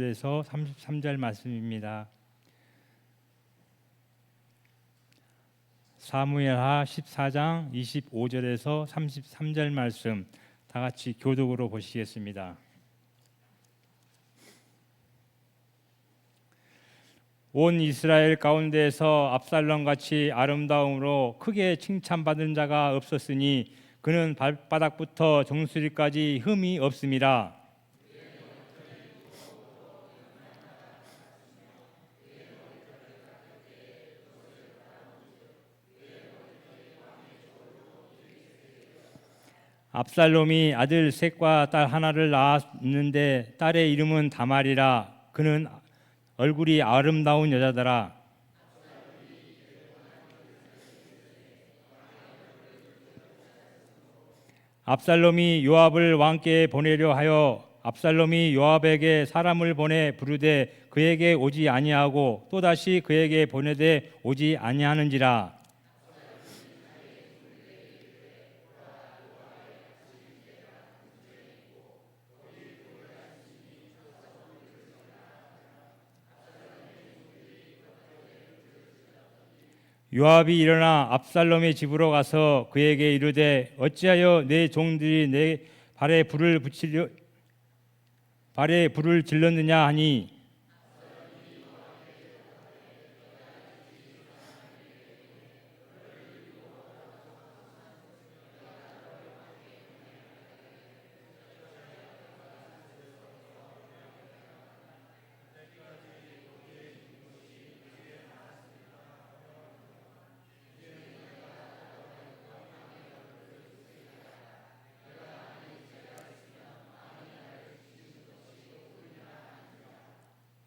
에서 33절 말씀입니다. 사무엘하 14장 25절에서 33절 말씀 다 같이 교독으로 보시겠습니다. 온 이스라엘 가운데에서 압살롬같이 아름다움으로 크게 칭찬받은 자가 없었으니 그는 발바닥부터 정수리까지 흠이 없음이라. 압살롬이 아들 셋과 딸 하나를 낳았는데 딸의 이름은 다말이라. 그는 얼굴이 아름다운 여자더라. 압살롬이 요압을 왕께 보내려 하여 압살롬이 요압에게 사람을 보내 부르되 그에게 오지 아니하고 또다시 그에게 보내되 오지 아니하는지라. 요압이 일어나 압살롬의 집으로 가서 그에게 이르되 어찌하여 내 종들이 내 발에 불을 질렀느냐 하니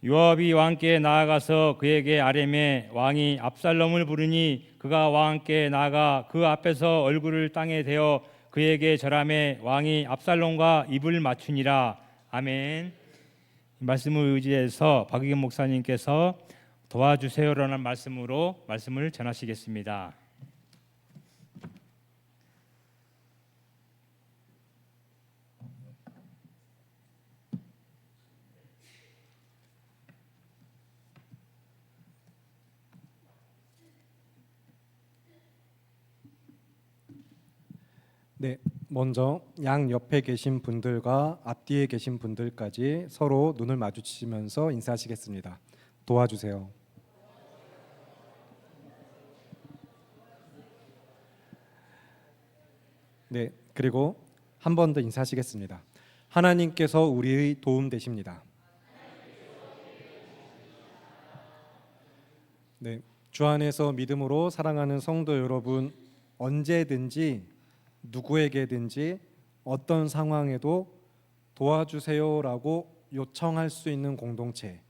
요압이 왕께 나아가서 그에게 아뢰매 왕이 압살롬을 부르니 그가 왕께 나아가 그 앞에서 얼굴을 땅에 대어 그에게 절하매 왕이 압살롬과 입을 맞추니라. 아멘. 말씀을 의지해서 박의경 목사님께서 도와주세요라는 말씀으로 말씀을 전하시겠습니다. 네, 먼저 양 옆에 계신 분들과 앞뒤에 계신 분들까지 서로 눈을 마주치면서 인사하시겠습니다. 도와주세요. 네, 그리고 한 번 더 인사하시겠습니다. 하나님께서 우리의 도움 되십니다. 네, 주 안에서 믿음으로 사랑하는 성도 여러분, 언제든지 누구에게든지 어떤 상황에도 도와주세요라고 요청할 수 있는 공동체,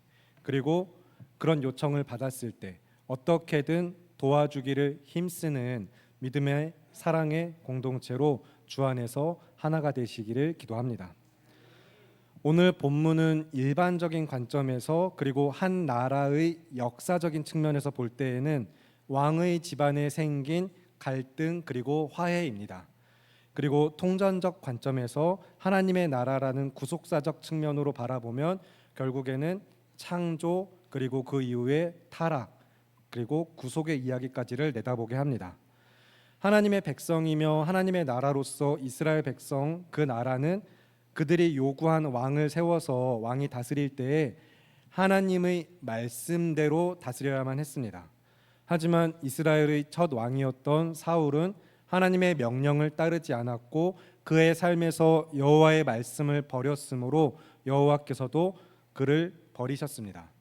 그리고 그런 요청을 받았을 때 어떻게든 도와주기를 힘쓰는 믿음의 사랑의 공동체로 주 안에서 하나가 되시기를 기도합니다. 오늘 본문은 일반적인 관점에서 그리고 한 나라의 역사적인 측면에서 볼 때에는 왕의 집안에 생긴 갈등 그리고 화해입니다. 그리고 통전적 관점에서 하나님의 나라라는 구속사적 측면으로 바라보면 결국에는 창조 그리고 그 이후에 타락 그리고 구속의 이야기까지를 내다보게 합니다. 하나님의 백성이며 하나님의 나라로서 이스라엘 백성 그 나라는 그들이 요구한 왕을 세워서 왕이 다스릴 때에 하나님의 말씀대로 다스려야만 했습니다. 하지만 이스라엘의 첫 왕이었던 사울은 하나님의 명령을 따르지 않았고 그의 삶에서 여호와의 말씀을 버렸으므로 여호와께서도 그를 버리셨습니다.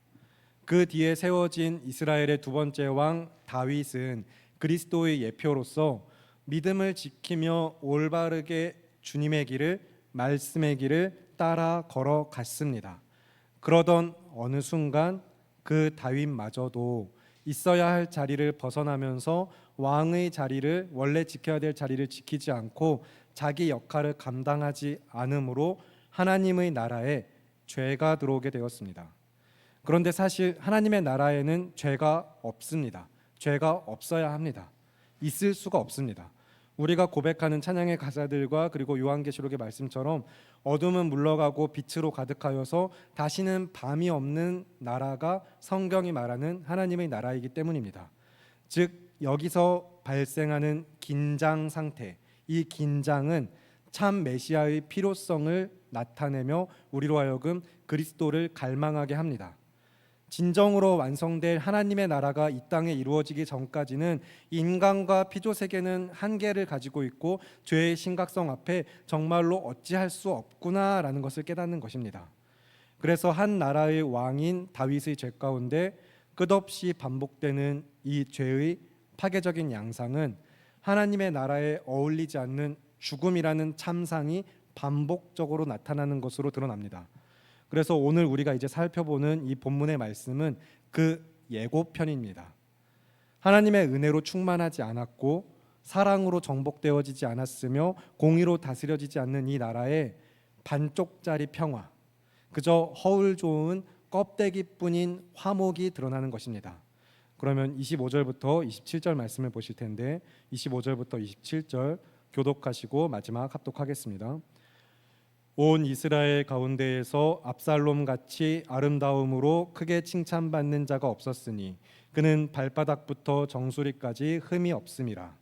그 뒤에 세워진 이스라엘의 두 번째 왕 다윗은 그리스도의 예표로서 믿음을 지키며 올바르게 주님의 길을 말씀의 길을 따라 걸어갔습니다. 그러던 어느 순간 그 다윗마저도 있어야 할 자리를 벗어나면서 왕의 자리를 원래 지켜야 될 자리를 지키지 않고 자기 역할을 감당하지 않으므로 하나님의 나라에 죄가 들어오게 되었습니다. 그런데 사실 하나님의 나라에는 죄가 없습니다. 죄가 없어야 합니다. 있을 수가 없습니다. 우리가 고백하는 찬양의 가사들과 그리고 요한계시록의 말씀처럼 어둠은 물러가고 빛으로 가득하여서 다시는 밤이 없는 나라가 성경이 말하는 하나님의 나라이기 때문입니다. 즉 여기서 발생하는 긴장 상태, 이 긴장은 참 메시아의 필요성을 나타내며 우리로 하여금 그리스도를 갈망하게 합니다. 진정으로 완성될 하나님의 나라가 이 땅에 이루어지기 전까지는 인간과 피조 세계는 한계를 가지고 있고 죄의 심각성 앞에 정말로 어찌할 수 없구나라는 것을 깨닫는 것입니다. 그래서 한 나라의 왕인 다윗의 죄 가운데 끝없이 반복되는 이 죄의 파괴적인 양상은 하나님의 나라에 어울리지 않는 죽음이라는 참상이 반복적으로 나타나는 것으로 드러납니다. 그래서 오늘 우리가 이제 살펴보는 이 본문의 말씀은 그 예고편입니다. 하나님의 은혜로 충만하지 않았고 사랑으로 정복되어지지 않았으며 공의로 다스려지지 않는 이 나라에 반쪽짜리 평화, 그저 허울 좋은 껍데기뿐인 화목이 드러나는 것입니다. 그러면 25절부터 27절 말씀을 보실 텐데 25절부터 27절 교독하시고 마지막 합독하겠습니다. 온 이스라엘 가운데에서 압살롬 같이 아름다움으로 크게 칭찬받는 자가 없었으니 그는 발바닥부터 정수리까지 흠이 없음이라.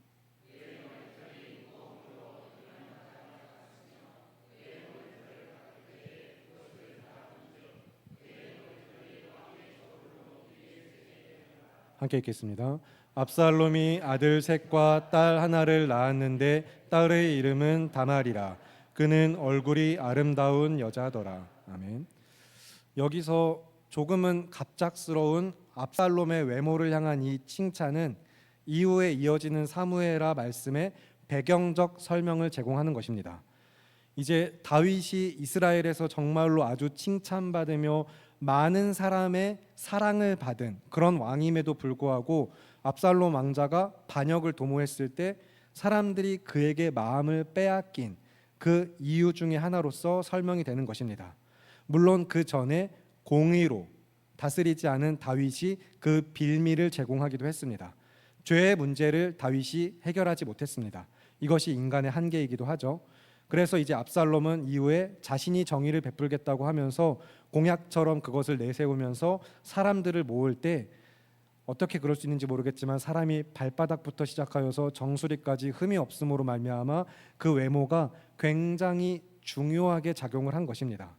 함께 읽겠습니다. 압살롬이 아들 셋과 딸 하나를 낳았는데 딸의 이름은 다말이라. 그는 얼굴이 아름다운 여자더라. 아멘. 여기서 조금은 갑작스러운 압살롬의 외모를 향한 이 칭찬은 이후에 이어지는 사무엘하 말씀의 배경적 설명을 제공하는 것입니다. 이제 다윗이 이스라엘에서 정말로 아주 칭찬받으며 많은 사람의 사랑을 받은 그런 왕임에도 불구하고 압살롬 왕자가 반역을 도모했을 때 사람들이 그에게 마음을 빼앗긴 그 이유 중에 하나로서 설명이 되는 것입니다. 물론 그 전에 공의로 다스리지 않은 다윗이 그 빌미를 제공하기도 했습니다. 죄의 문제를 다윗이 해결하지 못했습니다. 이것이 인간의 한계이기도 하죠. 그래서 이제 압살롬은 이후에 자신이 정의를 베풀겠다고 하면서 공약처럼 그것을 내세우면서 사람들을 모을 때 어떻게 그럴 수 있는지 모르겠지만 사람이 발바닥부터 시작하여서 정수리까지 흠이 없음으로 말미암아 그 외모가 굉장히 중요하게 작용을 한 것입니다.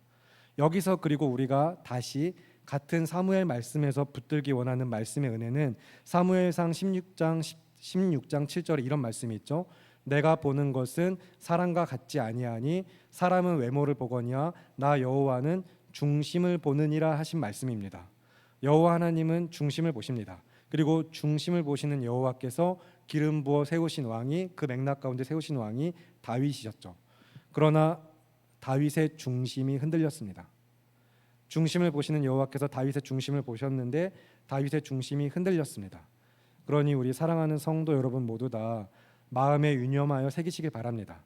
여기서 그리고 우리가 다시 같은 사무엘 말씀에서 붙들기 원하는 말씀의 은혜는 사무엘상 16장 7절에 이런 말씀이 있죠. 내가 보는 것은 사람과 같지 아니하니 사람은 외모를 보거니와 나 여호와는 중심을 보느니라 하신 말씀입니다. 여호와 하나님은 중심을 보십니다. 그리고 중심을 보시는 여호와께서 기름 부어 세우신 왕이 그 맥락 가운데 세우신 왕이 다윗이셨죠. 그러나 다윗의 중심이 흔들렸습니다. 중심을 보시는 여호와께서 다윗의 중심을 보셨는데 다윗의 중심이 흔들렸습니다. 그러니 우리 사랑하는 성도 여러분 모두 다 마음에 유념하여 새기시길 바랍니다.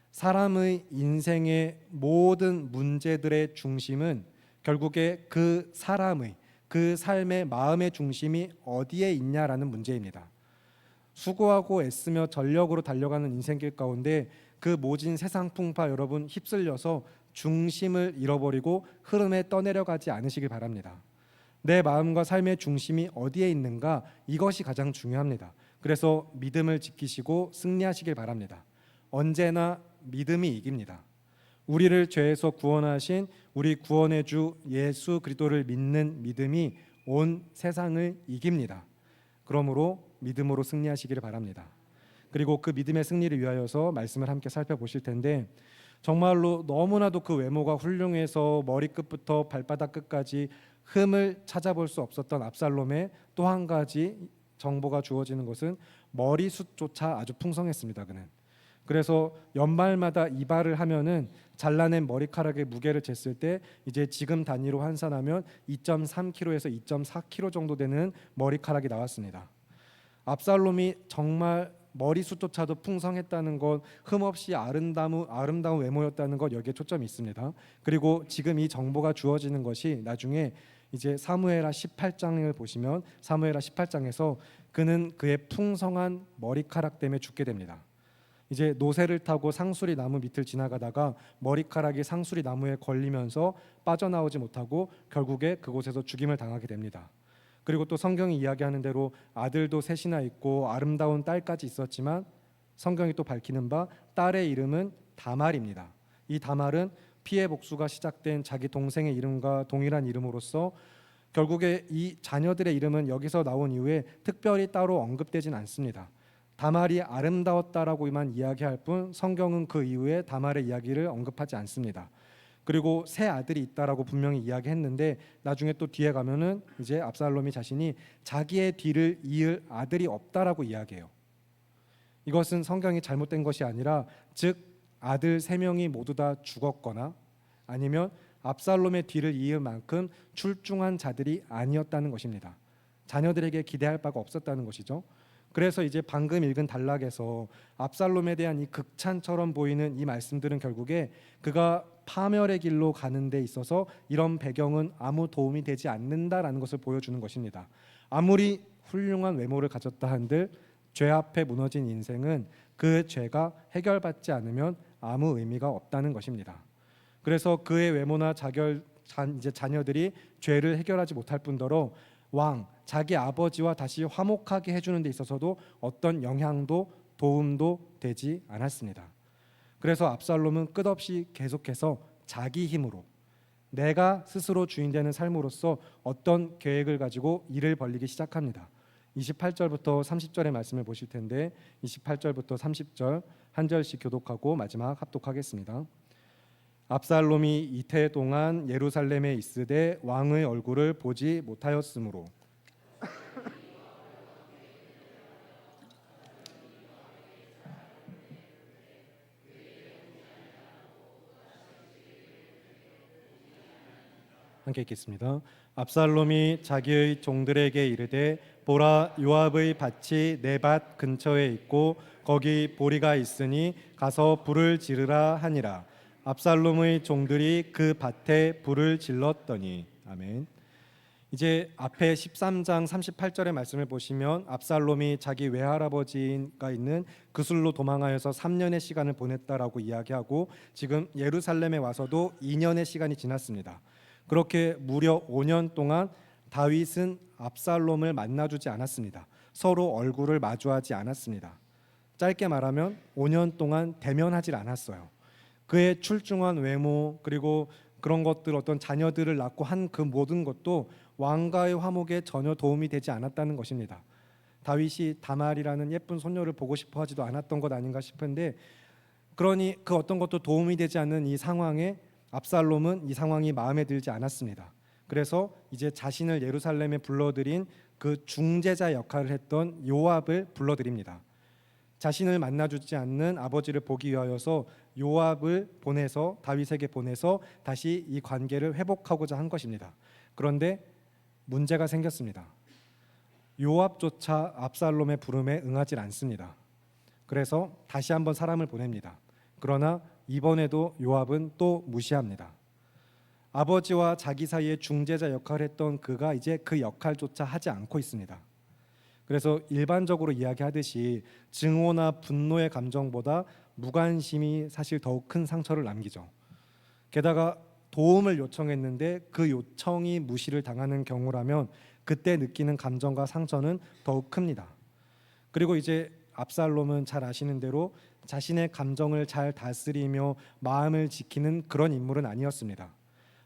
사람의 인생의 모든 문제들의 중심은 결국에 그 사람의 그 삶의 마음의 중심이 어디에 있냐라는 문제입니다. 수고하고 애쓰며 전력으로 달려가는 인생길 가운데 그 모진 세상 풍파 여러분 휩쓸려서 중심을 잃어버리고 흐름에 떠내려가지 않으시길 바랍니다. 내 마음과 삶의 중심이 어디에 있는가, 이것이 가장 중요합니다. 그래서 믿음을 지키시고 승리하시길 바랍니다. 언제나 믿음이 이깁니다. 우리를 죄에서 구원하신 우리 구원의 주 예수 그리스도를 믿는 믿음이 온 세상을 이깁니다. 그러므로 믿음으로 승리하시기를 바랍니다. 그리고 그 믿음의 승리를 위하여서 말씀을 함께 살펴보실 텐데 정말로 너무나도 그 외모가 훌륭해서 머리끝부터 발바닥 끝까지 흠을 찾아볼 수 없었던 압살롬의 또 한 가지 정보가 주어지는 것은 머리숱조차 아주 풍성했습니다. 그는 그래서 연말마다 이발을 하면은 잘라낸 머리카락의 무게를 쟀을 때 이제 지금 단위로 환산하면 2.3kg에서 2.4kg 정도 되는 머리카락이 나왔습니다. 압살롬이 정말 머리숱조차도 풍성했다는 것, 흠없이 아름다운 외모였다는 것, 여기에 초점이 있습니다. 그리고 지금 이 정보가 주어지는 것이 나중에 이제 사무엘하 18장을 보시면 사무엘하 18장에서 그는 그의 풍성한 머리카락 때문에 죽게 됩니다. 이제 노새를 타고 상수리 나무 밑을 지나가다가 머리카락이 상수리 나무에 걸리면서 빠져나오지 못하고 결국에 그곳에서 죽임을 당하게 됩니다. 그리고 또 성경이 이야기하는 대로 아들도 셋이나 있고 아름다운 딸까지 있었지만 성경이 또 밝히는 바 딸의 이름은 다말입니다. 이 다말은 피해 복수가 시작된 자기 동생의 이름과 동일한 이름으로서 결국에 이 자녀들의 이름은 여기서 나온 이후에 특별히 따로 언급되진 않습니다. 다말이 아름다웠다라고만 이야기할 뿐 성경은 그 이후에 다말의 이야기를 언급하지 않습니다. 그리고 세 아들이 있다라고 분명히 이야기했는데 나중에 또 뒤에 가면은 이제 압살롬이 자신이 자기의 뒤를 이을 아들이 없다라고 이야기해요. 이것은 성경이 잘못된 것이 아니라 즉 아들 세 명이 모두 다 죽었거나 아니면 압살롬의 뒤를 이을 만큼 출중한 자들이 아니었다는 것입니다. 자녀들에게 기대할 바가 없었다는 것이죠. 그래서 이제 방금 읽은 단락에서 압살롬에 대한 이 극찬처럼 보이는 이 말씀들은 결국에 그가 파멸의 길로 가는 데 있어서 이런 배경은 아무 도움이 되지 않는다라는 것을 보여주는 것입니다. 아무리 훌륭한 외모를 가졌다 한들 죄 앞에 무너진 인생은 그 죄가 해결받지 않으면 아무 의미가 없다는 것입니다. 그래서 그의 외모나 자녀들이 죄를 해결하지 못할 뿐더러 왕, 자기 아버지와 다시 화목하게 해주는 데 있어서도 어떤 영향도 도움도 되지 않았습니다. 그래서 압살롬은 끝없이 계속해서 자기 힘으로 내가 스스로 주인되는 삶으로서 어떤 계획을 가지고 일을 벌리기 시작합니다. 28절부터 30절의 말씀을 보실 텐데 28절부터 30절 한 절씩 교독하고 마지막 합독하겠습니다. 압살롬이 이태 동안 예루살렘에 있으되 왕의 얼굴을 보지 못하였으므로 함께 읽겠습니다. 압살롬이 자기의 종들에게 이르되 보라 요압의 밭이 내 밭 근처에 있고 거기 보리가 있으니 가서 불을 지르라 하니라. 압살롬의 종들이 그 밭에 불을 질렀더니 아멘. 이제 앞에 13장 38절의 말씀을 보시면 압살롬이 자기 외할아버지가 있는 그술로 도망하여서 3년의 시간을 보냈다라고 이야기하고 지금 예루살렘에 와서도 2년의 시간이 지났습니다. 그렇게 무려 5년 동안 다윗은 압살롬을 만나주지 않았습니다. 서로 얼굴을 마주하지 않았습니다. 짧게 말하면 5년 동안 대면하지 않았어요. 그의 출중한 외모 그리고 그런 것들 어떤 자녀들을 낳고 한 그 모든 것도 왕가의 화목에 전혀 도움이 되지 않았다는 것입니다. 다윗이 다말이라는 예쁜 소녀를 보고 싶어 하지도 않았던 것 아닌가 싶은데 그러니 그 어떤 것도 도움이 되지 않는 이 상황에 압살롬은 이 상황이 마음에 들지 않았습니다. 그래서 이제 자신을 예루살렘에 불러들인 그 중재자 역할을 했던 요압을 불러들입니다. 자신을 만나주지 않는 아버지를 보기 위하여서 요압을 보내서 다윗에게 보내서 다시 이 관계를 회복하고자 한 것입니다. 그런데 문제가 생겼습니다. 요압조차 압살롬의 부름에 응하지 않습니다. 그래서 다시 한번 사람을 보냅니다. 그러나 이번에도 요압은 또 무시합니다. 아버지와 자기 사이에 중재자 역할을 했던 그가 이제 그 역할조차 하지 않고 있습니다. 그래서 일반적으로 이야기하듯이 증오나 분노의 감정보다 무관심이 사실 더욱 큰 상처를 남기죠. 게다가 도움을 요청했는데 그 요청이 무시를 당하는 경우라면 그때 느끼는 감정과 상처는 더욱 큽니다. 그리고 이제 압살롬은 잘 아시는 대로 자신의 감정을 잘 다스리며 마음을 지키는 그런 인물은 아니었습니다.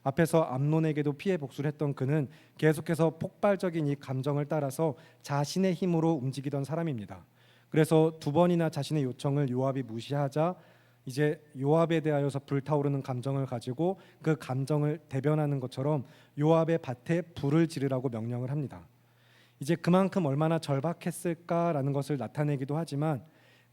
앞에서 암논에게도 피해 복수를 했던 그는 계속해서 폭발적인 이 감정을 따라서 자신의 힘으로 움직이던 사람입니다. 그래서 두 번이나 자신의 요청을 요압이 무시하자 이제 요압에 대하여서 불타오르는 감정을 가지고 그 감정을 대변하는 것처럼 요압의 밭에 불을 지르라고 명령을 합니다. 이제 그만큼 얼마나 절박했을까라는 것을 나타내기도 하지만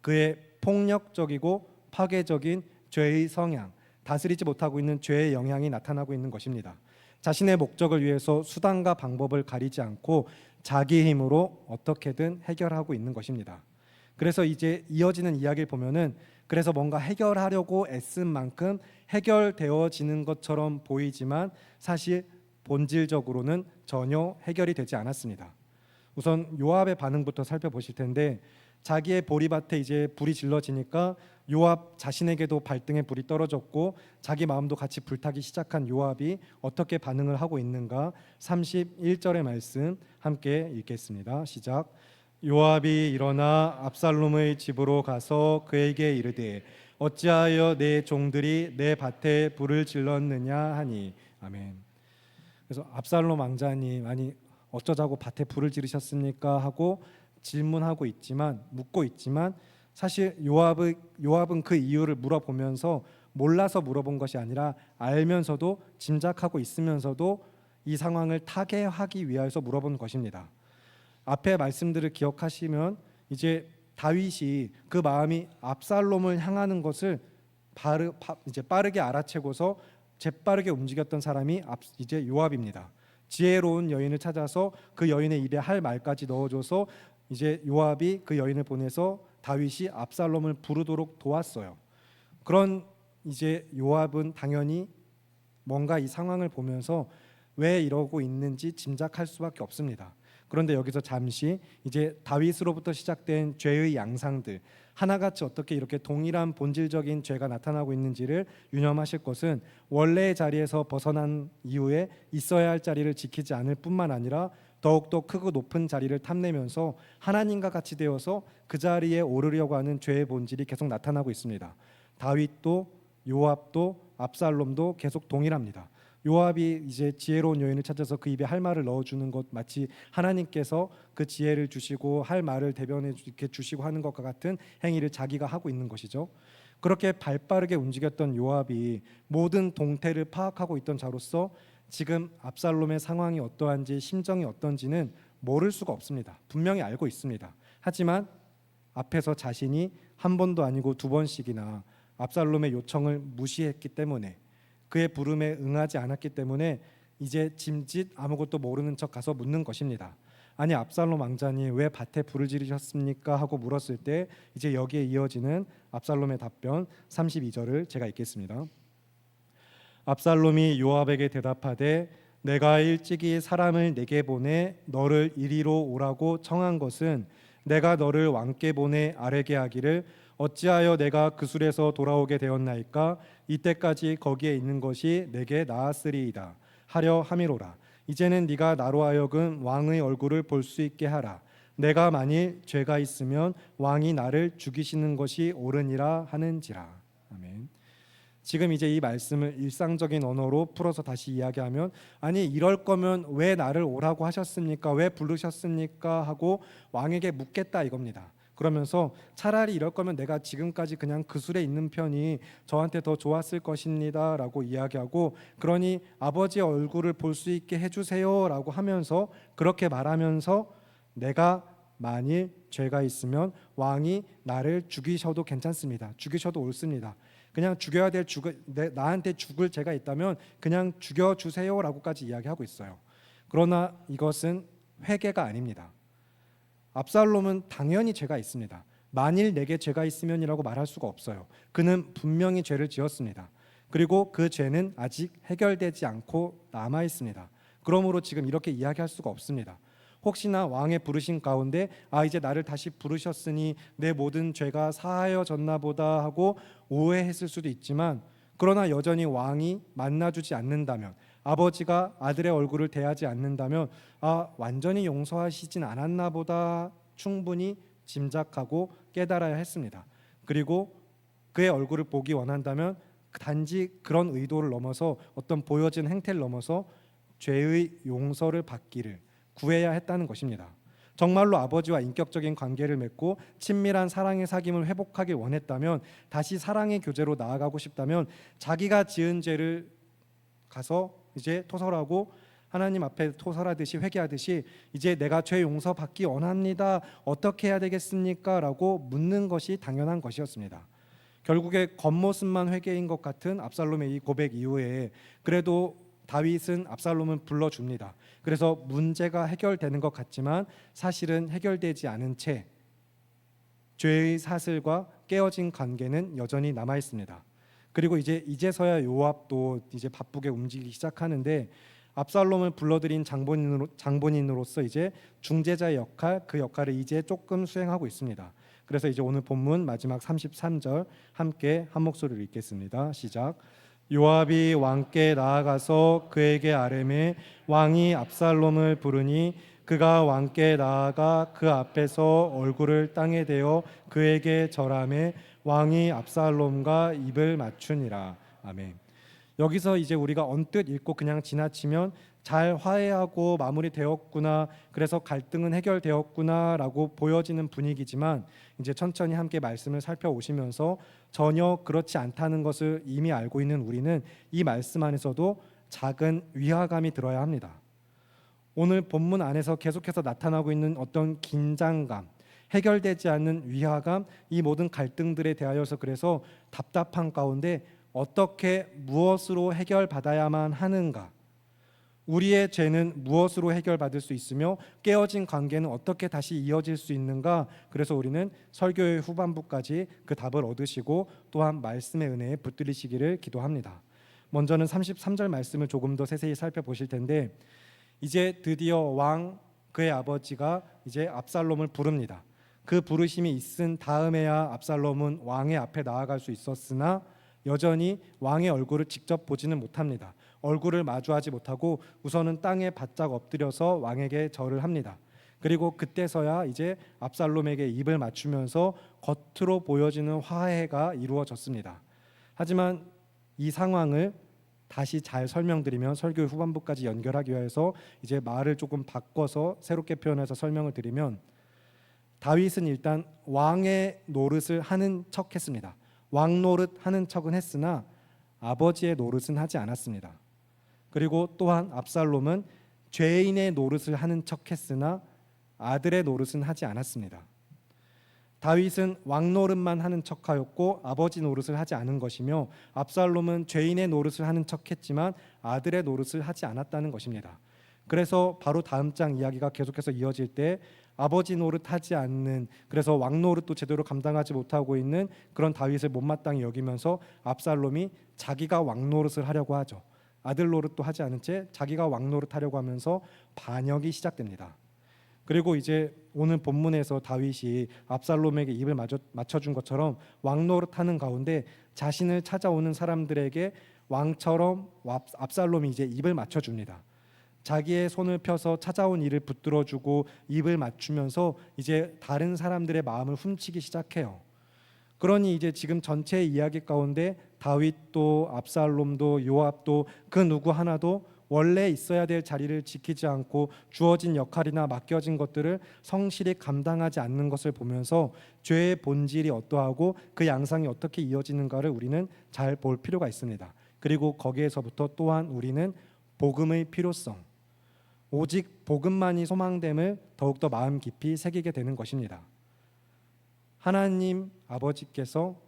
그의 폭력적이고 파괴적인 죄의 성향, 다스리지 못하고 있는 죄의 영향이 나타나고 있는 것입니다. 자신의 목적을 위해서 수단과 방법을 가리지 않고 자기 힘으로 어떻게든 해결하고 있는 것입니다. 그래서 이제 이어지는 이야기를 보면은 그래서 뭔가 해결하려고 애쓴 만큼 해결되어지는 것처럼 보이지만 사실 본질적으로는 전혀 해결이 되지 않았습니다. 우선 요압의 반응부터 살펴보실 텐데 자기의 보리밭에 이제 불이 질러지니까 요압 자신에게도 발등에 불이 떨어졌고 자기 마음도 같이 불타기 시작한 요압이 어떻게 반응을 하고 있는가? 31절의 말씀 함께 읽겠습니다. 시작. 요압이 일어나 압살롬의 집으로 가서 그에게 이르되 어찌하여 내 종들이 내 밭에 불을 질렀느냐 하니. 아멘. 그래서 압살롬 왕자님, 아니 어쩌자고 밭에 불을 지르셨습니까? 하고 질문하고 있지만, 묻고 있지만, 사실 요압은 그 이유를 물어보면서 몰라서 물어본 것이 아니라 알면서도, 짐작하고 있으면서도 이 상황을 타개하기 위해서 물어본 것입니다. 앞에 말씀들을 기억하시면 이제 다윗이 그 마음이 압살롬을 향하는 것을 이제 빠르게 알아채고서 재빠르게 움직였던 사람이 이제 요압입니다. 지혜로운 여인을 찾아서 그 여인의 입에 할 말까지 넣어줘서 이제 요압이 그 여인을 보내서 다윗이 압살롬을 부르도록 도왔어요. 그런 이제 요압은 당연히 뭔가 이 상황을 보면서 왜 이러고 있는지 짐작할 수밖에 없습니다. 그런데 여기서 잠시 이제 다윗으로부터 시작된 죄의 양상들, 하나같이 어떻게 이렇게 동일한 본질적인 죄가 나타나고 있는지를 유념하실 것은, 원래의 자리에서 벗어난 이후에 있어야 할 자리를 지키지 않을 뿐만 아니라 더욱더 크고 높은 자리를 탐내면서 하나님과 같이 되어서 그 자리에 오르려고 하는 죄의 본질이 계속 나타나고 있습니다. 다윗도 요압도 압살롬도 계속 동일합니다. 요압이 이제 지혜로운 여인을 찾아서 그 입에 할 말을 넣어주는 것, 마치 하나님께서 그 지혜를 주시고 할 말을 대변해 이렇게 주시고 하는 것과 같은 행위를 자기가 하고 있는 것이죠. 그렇게 발빠르게 움직였던 요압이 모든 동태를 파악하고 있던 자로서 지금 압살롬의 상황이 어떠한지, 심정이 어떤지는 모를 수가 없습니다. 분명히 알고 있습니다. 하지만 앞에서 자신이 한 번도 아니고 두 번씩이나 압살롬의 요청을 무시했기 때문에, 그의 부름에 응하지 않았기 때문에 이제 짐짓 아무것도 모르는 척 가서 묻는 것입니다. 아니 압살롬 왕자님 왜 밭에 불을 지르셨습니까? 하고 물었을 때 이제 여기에 이어지는 압살롬의 답변 32절을 제가 읽겠습니다. 압살롬이 요압에게 대답하되 내가 일찍이 사람을 내게 보내 너를 이리로 오라고 청한 것은 내가 너를 왕께 보내 아뢰게 하기를 어찌하여 내가 그술에서 돌아오게 되었나이까? 이때까지 거기에 있는 것이 내게 나았으리이다 하려 함이로라. 이제는 네가 나로 하여금 왕의 얼굴을 볼 수 있게 하라. 내가 만일 죄가 있으면 왕이 나를 죽이시는 것이 옳으니라 하는지라. 아멘. 지금 이제 이 말씀을 일상적인 언어로 풀어서 다시 이야기하면, 아니 이럴 거면 왜 나를 오라고 하셨습니까? 왜 부르셨습니까? 하고 왕에게 묻겠다 이겁니다. 그러면서 차라리 이럴 거면 내가 지금까지 그냥 그술에 있는 편이 저한테 더 좋았을 것입니다 라고 이야기하고, 그러니 아버지의 얼굴을 볼 수 있게 해주세요 라고 하면서, 그렇게 말하면서 내가 만일 죄가 있으면 왕이 나를 죽이셔도 괜찮습니다. 죽이셔도 옳습니다. 그냥 죽여야 될 나한테 죽을 죄가 있다면 그냥 죽여주세요 라고까지 이야기하고 있어요. 그러나 이것은 회개가 아닙니다. 압살롬은 당연히 죄가 있습니다. 만일 내게 죄가 있으면이라고 말할 수가 없어요. 그는 분명히 죄를 지었습니다. 그리고 그 죄는 아직 해결되지 않고 남아 있습니다. 그러므로 지금 이렇게 이야기할 수가 없습니다. 혹시나 왕의 부르신 가운데 이제 나를 다시 부르셨으니 내 모든 죄가 사하여졌나 보다 하고 오해했을 수도 있지만, 그러나 여전히 왕이 만나주지 않는다면, 아버지가 아들의 얼굴을 대하지 않는다면 완전히 용서하시진 않았나 보다 충분히 짐작하고 깨달아야 했습니다. 그리고 그의 얼굴을 보기 원한다면 단지 그런 의도를 넘어서, 어떤 보여진 행태를 넘어서 죄의 용서를 받기를 구해야 했다는 것입니다. 정말로 아버지와 인격적인 관계를 맺고 친밀한 사랑의 사귐을 회복하길 원했다면, 다시 사랑의 교제로 나아가고 싶다면 자기가 지은 죄를 가서 이제 토설하고 하나님 앞에 토설하듯이 회개하듯이 이제 내가 죄 용서받기 원합니다. 어떻게 해야 되겠습니까? 라고 묻는 것이 당연한 것이었습니다. 결국에 겉모습만 회개인 것 같은 압살롬의 이 고백 이후에 그래도 다윗은 압살롬을 불러줍니다. 그래서 문제가 해결되는 것 같지만 사실은 해결되지 않은 채 죄의 사슬과 깨어진 관계는 여전히 남아 있습니다. 그리고 이제서야 요압도 이제 바쁘게 움직이기 시작하는데, 압살롬을 불러들인 장본인으로서 이제 중재자의 역할, 그 역할을 이제 조금 수행하고 있습니다. 그래서 이제 오늘 본문 마지막 33절 함께 한 목소리로 읽겠습니다. 시작. 요압이 왕께 나아가서 그에게 아뢰매 왕이 압살롬을 부르니 그가 왕께 나아가 그 앞에서 얼굴을 땅에 대어 그에게 절하매 왕이 압살롬과 입을 맞추니라. 아멘. 여기서 이제 우리가 언뜻 읽고 그냥 지나치면 잘 화해하고 마무리되었구나, 그래서 갈등은 해결되었구나라고 보여지는 분위기지만 이제 천천히 함께 말씀을 살펴오시면서 전혀 그렇지 않다는 것을 이미 알고 있는 우리는 이 말씀 안에서도 작은 위화감이 들어야 합니다. 오늘 본문 안에서 계속해서 나타나고 있는 어떤 긴장감, 해결되지 않는 위화감, 이 모든 갈등들에 대하여서 그래서 답답한 가운데 어떻게 무엇으로 해결받아야만 하는가, 우리의 죄는 무엇으로 해결받을 수 있으며 깨어진 관계는 어떻게 다시 이어질 수 있는가. 그래서 우리는 설교의 후반부까지 그 답을 얻으시고 또한 말씀의 은혜에 붙들리시기를 기도합니다. 먼저는 33절 말씀을 조금 더 세세히 살펴보실 텐데, 이제 드디어 왕 그의 아버지가 이제 압살롬을 부릅니다. 그 부르심이 있은 다음에야 압살롬은 왕의 앞에 나아갈 수 있었으나 여전히 왕의 얼굴을 직접 보지는 못합니다. 얼굴을 마주하지 못하고 우선은 땅에 바짝 엎드려서 왕에게 절을 합니다. 그리고 그때서야 이제 압살롬에게 입을 맞추면서 겉으로 보여지는 화해가 이루어졌습니다. 하지만 이 상황을 다시 잘 설명드리면, 설교 후반부까지 연결하기 위해서 이제 말을 조금 바꿔서 새롭게 표현해서 설명을 드리면, 다윗은 일단 왕의 노릇을 하는 척 했습니다. 왕 노릇 하는 척은 했으나 아버지의 노릇은 하지 않았습니다. 그리고 또한 압살롬은 죄인의 노릇을 하는 척 했으나 아들의 노릇은 하지 않았습니다. 다윗은 왕 노릇만 하는 척하였고 아버지 노릇을 하지 않은 것이며, 압살롬은 죄인의 노릇을 하는 척했지만 아들의 노릇을 하지 않았다는 것입니다. 그래서 바로 다음 장 이야기가 계속해서 이어질 때 아버지 노릇하지 않는, 그래서 왕 노릇도 제대로 감당하지 못하고 있는 그런 다윗을 못마땅히 여기면서 압살롬이 자기가 왕 노릇을 하려고 하죠. 아들 노릇도 하지 않은 채 자기가 왕 노릇 하려고 하면서 반역이 시작됩니다. 그리고 이제 오늘 본문에서 다윗이 압살롬에게 입을 맞춰준 것처럼 왕 노릇하는 가운데 자신을 찾아오는 사람들에게 왕처럼 압살롬이 이제 입을 맞춰줍니다. 자기의 손을 펴서 찾아온 이를 붙들어주고 입을 맞추면서 이제 다른 사람들의 마음을 훔치기 시작해요. 그러니 이제 지금 전체 이야기 가운데 다윗도 압살롬도 요압도 그 누구 하나도 원래 있어야 될 자리를 지키지 않고 주어진 역할이나 맡겨진 것들을 성실히 감당하지 않는 것을 보면서 죄의 본질이 어떠하고 그 양상이 어떻게 이어지는가를 우리는 잘 볼 필요가 있습니다. 그리고 거기에서부터 또한 우리는 복음의 필요성, 오직 복음만이 소망됨을 더욱더 마음 깊이 새기게 되는 것입니다. 하나님 아버지께서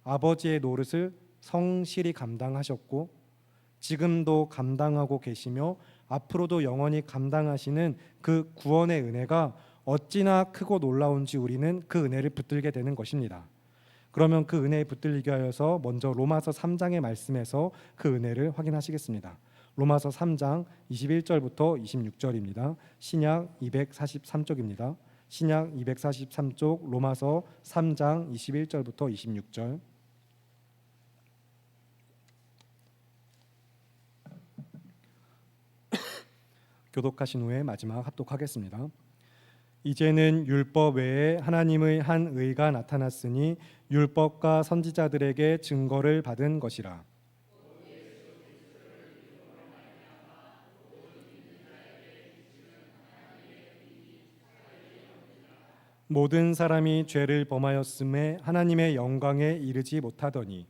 아버지의 노릇을 성실히 감당하셨고 지금도 감당하고 계시며 앞으로도 영원히 감당하시는 그 구원의 은혜가 어찌나 크고 놀라운지 우리는 그 은혜를 붙들게 되는 것입니다. 그러면 그 은혜에 붙들리게 하여서 먼저 로마서 3장의 말씀에서 그 은혜를 확인하시겠습니다. 로마서 3장 21절부터 26절입니다. 신약 243쪽입니다. 신약 243쪽 로마서 3장 21절부터 26절. 교독하신 후에 마지막 합독하겠습니다. 이제는 율법 외에 하나님의 한 의가 나타났으니 율법과 선지자들에게 증거를 받은 것이라. 모든 사람이 죄를 범하였음에 하나님의 영광에 이르지 못하더니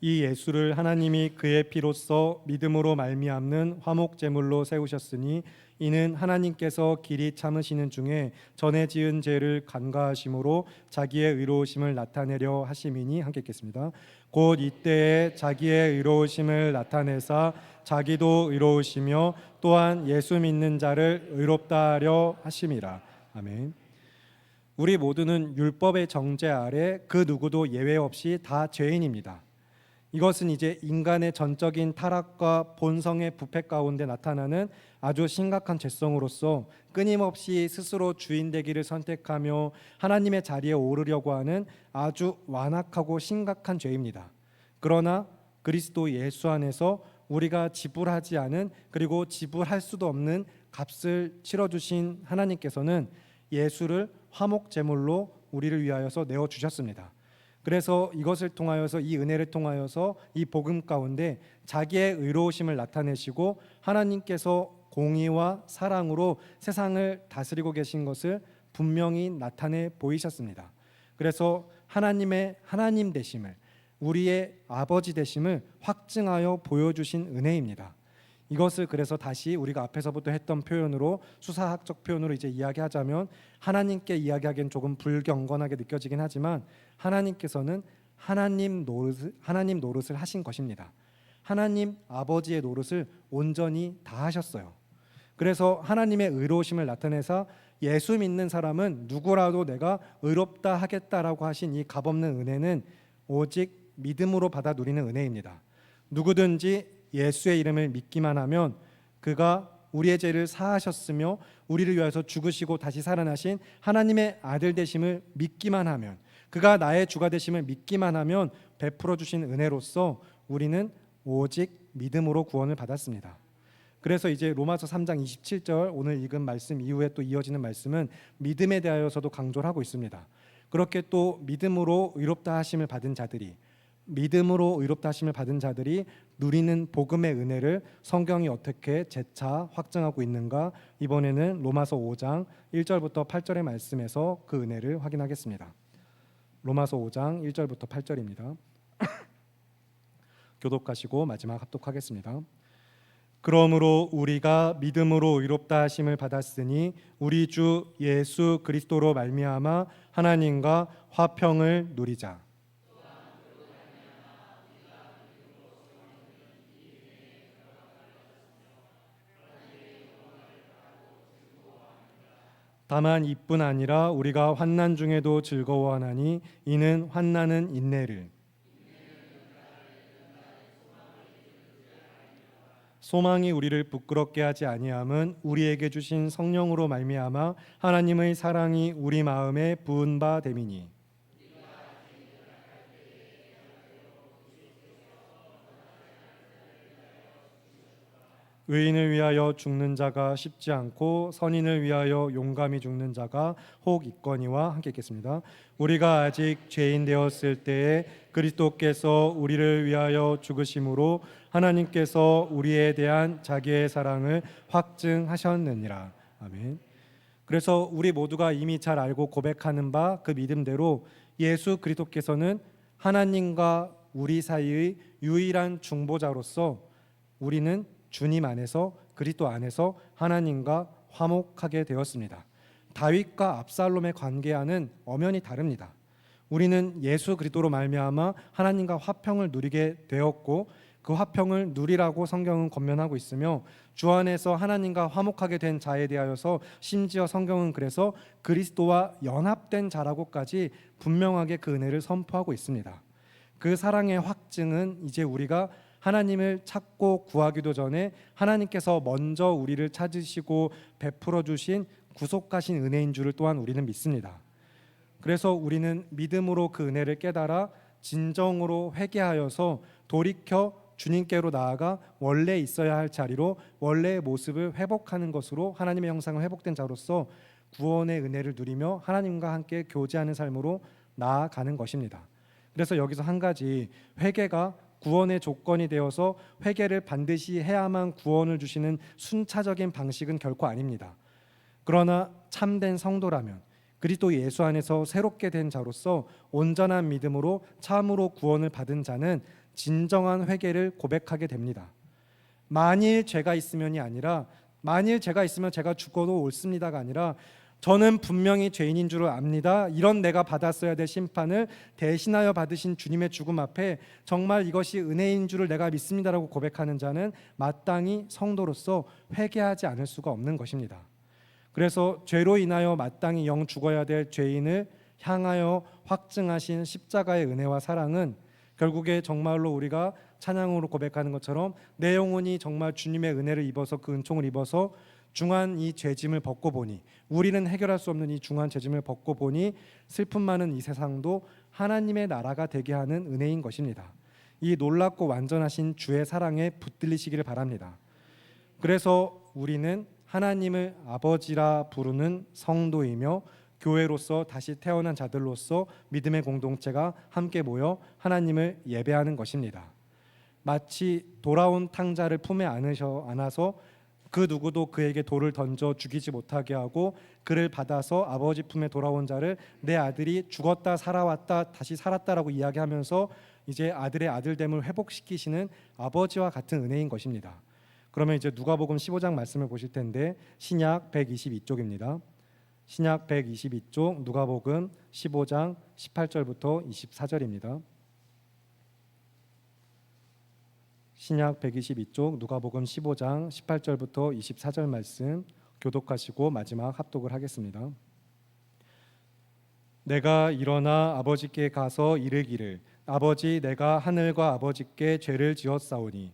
이 예수를 하나님이 그의 피로써 믿음으로 말미암는 화목 제물로 세우셨으니 이는 하나님께서 길이 참으시는 중에 전에 지은 죄를 간과하심으로 자기의 의로우심을 나타내려 하심이니. 함께 읽겠습니다. 곧 이때에 자기의 의로우심을 나타내사 자기도 의로우시며 또한 예수 믿는 자를 의롭다 하려 하심이라. 아멘. 우리 모두는 율법의 정죄 아래 그 누구도 예외 없이 다 죄인입니다. 이것은 이제 인간의 전적인 타락과 본성의 부패 가운데 나타나는 아주 심각한 죄성으로서 끊임없이 스스로 주인 되기를 선택하며 하나님의 자리에 오르려고 하는 아주 완악하고 심각한 죄입니다. 그러나 그리스도 예수 안에서 우리가 지불하지 않은, 그리고 지불할 수도 없는 값을 치러주신 하나님께서는 예수를 화목 제물로 우리를 위하여서 내어 주셨습니다. 그래서 이것을 통하여서, 이 은혜를 통하여서 이 복음 가운데 자기의 의로우심을 나타내시고 하나님께서 공의와 사랑으로 세상을 다스리고 계신 것을 분명히 나타내 보이셨습니다. 그래서 하나님의 하나님 되심을, 우리의 아버지 되심을 확증하여 보여주신 은혜입니다. 이것을 그래서 다시 우리가 앞에서부터 했던 표현으로, 수사학적 표현으로 이제 이야기하자면, 하나님께 이야기하기엔 조금 불경건하게 느껴지긴 하지만 하나님께서는 하나님 노릇을 하신 것입니다. 하나님 아버지의 노릇을 온전히 다 하셨어요. 그래서 하나님의 의로우심을 나타내사 예수 믿는 사람은 누구라도 내가 의롭다 하겠다라고 하신 이 값없는 은혜는 오직 믿음으로 받아 누리는 은혜입니다. 누구든지 예수의 이름을 믿기만 하면, 그가 우리의 죄를 사하셨으며 우리를 위하여서 죽으시고 다시 살아나신 하나님의 아들 되심을 믿기만 하면, 그가 나의 주가 되심을 믿기만 하면 베풀어 주신 은혜로서 우리는 오직 믿음으로 구원을 받았습니다. 그래서 이제 로마서 3장 27절, 오늘 읽은 말씀 이후에 또 이어지는 말씀은 믿음에 대하여서도 강조를 하고 있습니다. 그렇게 또 믿음으로 의롭다 하심을 받은 자들이, 믿음으로 의롭다 하심을 받은 자들이 누리는 복음의 은혜를 성경이 어떻게 재차 확증하고 있는가, 이번에는 로마서 5장 1절부터 8절의 말씀에서 그 은혜를 확인하겠습니다. 로마서 5장 1절부터 8절입니다. 교독하시고 마지막 합독하겠습니다. 그러므로 우리가 믿음으로 의롭다 하심을 받았으니 우리 주 예수 그리스도로 말미암아 하나님과 화평을 누리자. 다만 이뿐 아니라 우리가 환난 중에도 즐거워하나니 이는 환난은 인내를, 소망이 우리를 부끄럽게 하지 아니함은 우리에게 주신 성령으로 말미암아 하나님의 사랑이 우리 마음에 부은 바 됨이니, 의인을 위하여 죽는 자가 쉽지 않고 선인을 위하여 용감히 죽는 자가 혹 있거니와. 함께 읽겠습니다. 우리가 아직 죄인 되었을 때에 그리스도께서 우리를 위하여 죽으심으로 하나님께서 우리에 대한 자기의 사랑을 확증하셨느니라. 아멘. 그래서 우리 모두가 이미 잘 알고 고백하는 바 그 믿음대로 예수 그리스도께서는 하나님과 우리 사이의 유일한 중보자로서 우리는 주님 안에서, 그리스도 안에서 하나님과 화목하게 되었습니다. 다윗과 압살롬의 관계와는 엄연히 다릅니다. 우리는 예수 그리스도로 말미암아 하나님과 화평을 누리게 되었고, 그 화평을 누리라고 성경은 권면하고 있으며, 주 안에서 하나님과 화목하게 된 자에 대하여서 심지어 성경은 그래서 그리스도와 연합된 자라고까지 분명하게 그 은혜를 선포하고 있습니다. 그 사랑의 확증은 이제 우리가 하나님을 찾고 구하기도 전에 하나님께서 먼저 우리를 찾으시고 베풀어 주신 구속하신 은혜인 줄을 또한 우리는 믿습니다. 그래서 우리는 믿음으로 그 은혜를 깨달아 진정으로 회개하여서 돌이켜 주님께로 나아가 원래 있어야 할 자리로, 원래의 모습을 회복하는 것으로, 하나님의 형상을 회복된 자로서 구원의 은혜를 누리며 하나님과 함께 교제하는 삶으로 나아가는 것입니다. 그래서 여기서 한 가지, 회개가 구원의 조건이 되어서 회개를 반드시 해야만 구원을 주시는 순차적인 방식은 결코 아닙니다. 그러나 참된 성도라면, 그리스도 예수 안에서 새롭게 된 자로서 온전한 믿음으로 참으로 구원을 받은 자는 진정한 회개를 고백하게 됩니다. 만일 죄가 있으면이 아니라, 만일 죄가 있으면 제가 죽어도 옳습니다가 아니라, 저는 분명히 죄인인 줄 압니다. 이런 내가 받았어야 될 심판을 대신하여 받으신 주님의 죽음 앞에 정말 이것이 은혜인 줄을 내가 믿습니다라고 고백하는 자는 마땅히 성도로서 회개하지 않을 수가 없는 것입니다. 그래서 죄로 인하여 마땅히 영 죽어야 될 죄인을 향하여 확증하신 십자가의 은혜와 사랑은 결국에 정말로 우리가 찬양으로 고백하는 것처럼 내 영혼이 정말 주님의 은혜를 입어서 그 은총을 입어서 중한 이 죄짐을 벗고 보니, 우리는 해결할 수 없는 이 중한 죄짐을 벗고 보니 슬픔 많은 이 세상도 하나님의 나라가 되게 하는 은혜인 것입니다. 이 놀랍고 완전하신 주의 사랑에 붙들리시기를 바랍니다. 그래서 우리는 하나님을 아버지라 부르는 성도이며 교회로서 다시 태어난 자들로서 믿음의 공동체가 함께 모여 하나님을 예배하는 것입니다. 마치 돌아온 탕자를 품에 안아서 그 누구도 그에게 돌을 던져 죽이지 못하게 하고 그를 받아서 아버지 품에 돌아온 자를 내 아들이 죽었다 살아왔다 다시 살았다라고 이야기하면서 이제 아들의 아들됨을 회복시키시는 아버지와 같은 은혜인 것입니다. 그러면 이제 누가복음 15장 말씀을 보실 텐데 신약 122쪽입니다. 신약 122쪽 누가복음 15장 18절부터 24절입니다. 신약 122쪽 누가복음 15장 18절부터 24절 말씀 교독하시고 마지막 합독을 하겠습니다. 내가 일어나 아버지께 가서 이르기를 아버지 내가 하늘과 아버지께 죄를 지었사오니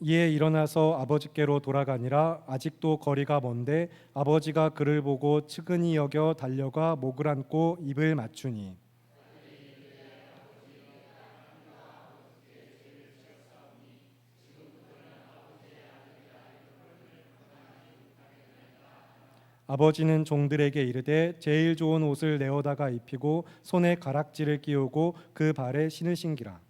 이에 일어나서 아버지께로 돌아가니라. 아직도 거리가 먼데 아버지가 그를 보고 측은히 여겨 달려가 목을 안고 입을 맞추니 아버지는 종들에게 이르되 제일 좋은 옷을 내어다가 입히고 손에 가락지를 끼우고 그 발에 신을 신기라.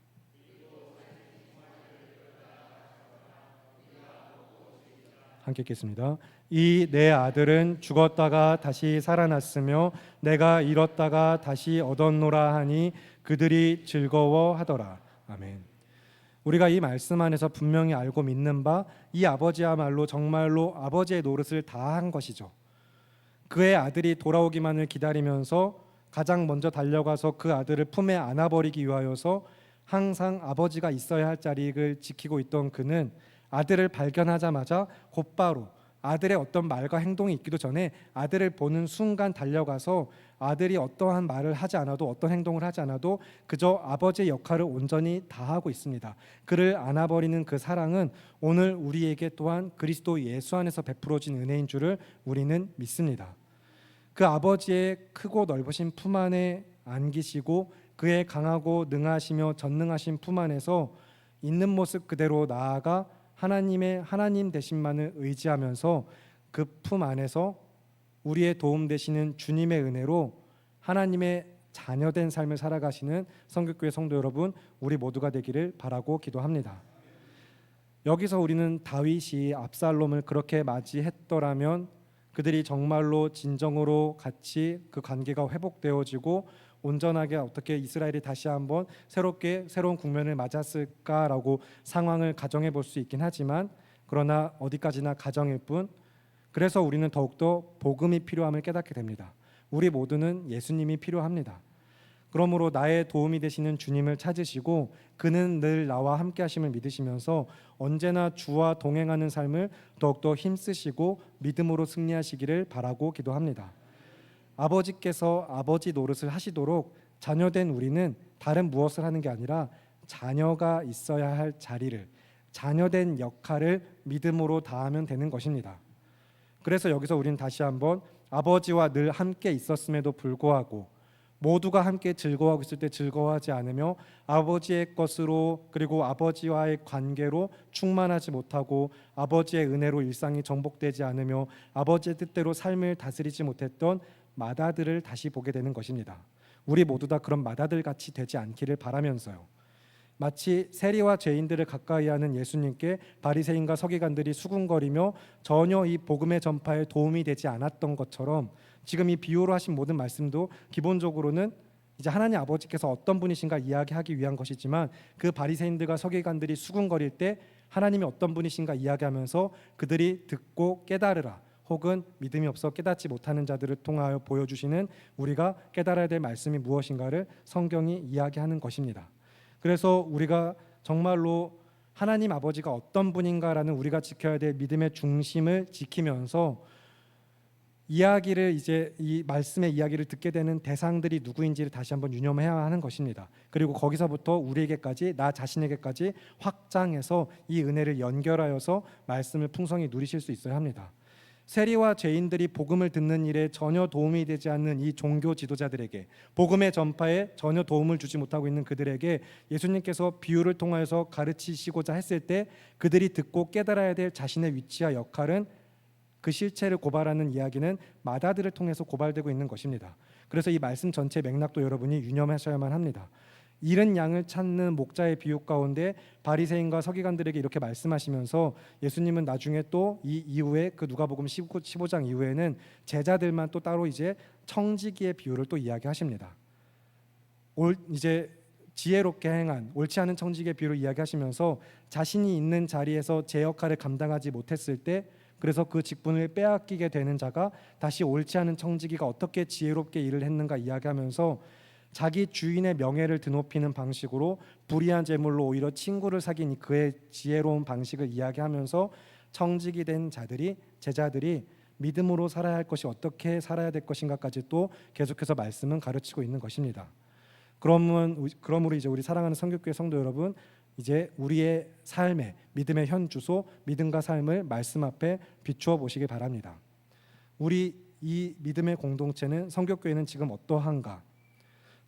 함께 읽겠습니다. 이 내 아들은 죽었다가 다시 살아났으며 내가 잃었다가 다시 얻었노라 하니 그들이 즐거워하더라. 아멘. 우리가 이 말씀 안에서 분명히 알고 믿는 바 이 아버지야말로 정말로 아버지의 노릇을 다 한 것이죠. 그의 아들이 돌아오기만을 기다리면서 가장 먼저 달려가서 그 아들을 품에 안아버리기 위하여서 항상 아버지가 있어야 할 자리를 지키고 있던 그는 아들을 발견하자마자 곧바로 아들의 어떤 말과 행동이 있기도 전에 아들을 보는 순간 달려가서 아들이 어떠한 말을 하지 않아도 어떤 행동을 하지 않아도 그저 아버지의 역할을 온전히 다하고 있습니다. 그를 안아버리는 그 사랑은 오늘 우리에게 또한 그리스도 예수 안에서 베풀어진 은혜인 줄을 우리는 믿습니다. 그 아버지의 크고 넓으신 품 안에 안기시고 그의 강하고 능하시며 전능하신 품 안에서 있는 모습 그대로 나아가 하나님의 하나님 되심만을 의지하면서 그 품 안에서 우리의 도움 되시는 주님의 은혜로 하나님의 자녀된 삶을 살아가시는 성결교회 성도 여러분, 우리 모두가 되기를 바라고 기도합니다. 여기서 우리는 다윗이 압살롬을 그렇게 맞이했더라면 그들이 정말로 진정으로 같이 그 관계가 회복되어지고 온전하게 어떻게 이스라엘이 다시 한번 새롭게 새로운 국면을 맞았을까라고 상황을 가정해 볼 수 있긴 하지만 그러나 어디까지나 가정일 뿐. 그래서 우리는 더욱더 복음이 필요함을 깨닫게 됩니다. 우리 모두는 예수님이 필요합니다. 그러므로 나의 도움이 되시는 주님을 찾으시고 그는 늘 나와 함께 하심을 믿으시면서 언제나 주와 동행하는 삶을 더욱더 힘쓰시고 믿음으로 승리하시기를 바라고 기도합니다. 아버지께서 아버지 노릇을 하시도록 자녀된 우리는 다른 무엇을 하는 게 아니라 자녀가 있어야 할 자리를, 자녀된 역할을 믿음으로 다하면 되는 것입니다. 그래서 여기서 우리는 다시 한번 아버지와 늘 함께 있었음에도 불구하고 모두가 함께 즐거워하고 있을 때 즐거워하지 않으며 아버지의 것으로 그리고 아버지와의 관계로 충만하지 못하고 아버지의 은혜로 일상이 정복되지 않으며 아버지의 뜻대로 삶을 다스리지 못했던 마다들을 다시 보게 되는 것입니다. 우리 모두 다 그런 마다들 같이 되지 않기를 바라면서요. 마치 세리와 죄인들을 가까이 하는 예수님께 바리새인과 서기관들이 수군거리며 전혀 이 복음의 전파에 도움이 되지 않았던 것처럼 지금 이 비유로 하신 모든 말씀도 기본적으로는 이제 하나님 아버지께서 어떤 분이신가 이야기하기 위한 것이지만 그 바리새인들과 서기관들이 수군거릴 때 하나님이 어떤 분이신가 이야기하면서 그들이 듣고 깨달으라 혹은 믿음이 없어 깨닫지 못하는 자들을 통하여 보여주시는 우리가 깨달아야 될 말씀이 무엇인가를 성경이 이야기하는 것입니다. 그래서 우리가 정말로 하나님 아버지가 어떤 분인가라는 우리가 지켜야 될 믿음의 중심을 지키면서 이야기를 이제 이 말씀의 이야기를 듣게 되는 대상들이 누구인지를 다시 한번 유념해야 하는 것입니다. 그리고 거기서부터 우리에게까지, 나 자신에게까지 확장해서 이 은혜를 연결하여서 말씀을 풍성히 누리실 수 있어야 합니다. 세리와 죄인들이 복음을 듣는 일에 전혀 도움이 되지 않는 이 종교 지도자들에게, 복음의 전파에 전혀 도움을 주지 못하고 있는 그들에게 예수님께서 비유를 통하여서 가르치시고자 했을 때 그들이 듣고 깨달아야 될 자신의 위치와 역할은, 그 실체를 고발하는 이야기는 마다들을 통해서 고발되고 있는 것입니다. 그래서 이 말씀 전체 맥락도 여러분이 유념하셔야만 합니다. 잃은 양을 찾는 목자의 비유 가운데 바리새인과 서기관들에게 이렇게 말씀하시면서 예수님은 나중에 또 이 이후에 그 누가복음 15장 이후에는 제자들만 또 따로 이제 청지기의 비유를 또 이야기하십니다. 이제 지혜롭게 행한 옳지 않은 청지기의 비유를 이야기하시면서 자신이 있는 자리에서 제 역할을 감당하지 못했을 때, 그래서 그 직분을 빼앗기게 되는 자가 다시 옳지 않은 청지기가 어떻게 지혜롭게 일을 했는가 이야기하면서 자기 주인의 명예를 드높이는 방식으로 불의한 재물로 오히려 친구를 사귄 그의 지혜로운 방식을 이야기하면서 청지기 된 제자들이 믿음으로 살아야 할 것이 어떻게 살아야 될 것인가까지 또 계속해서 말씀은 가르치고 있는 것입니다. 그러므로 이제 우리 사랑하는 성교교회 성도 여러분, 이제 우리의 삶의 믿음의 현 주소, 믿음과 삶을 말씀 앞에 비추어 보시기 바랍니다. 우리 이 믿음의 공동체는, 성교교회는 지금 어떠한가?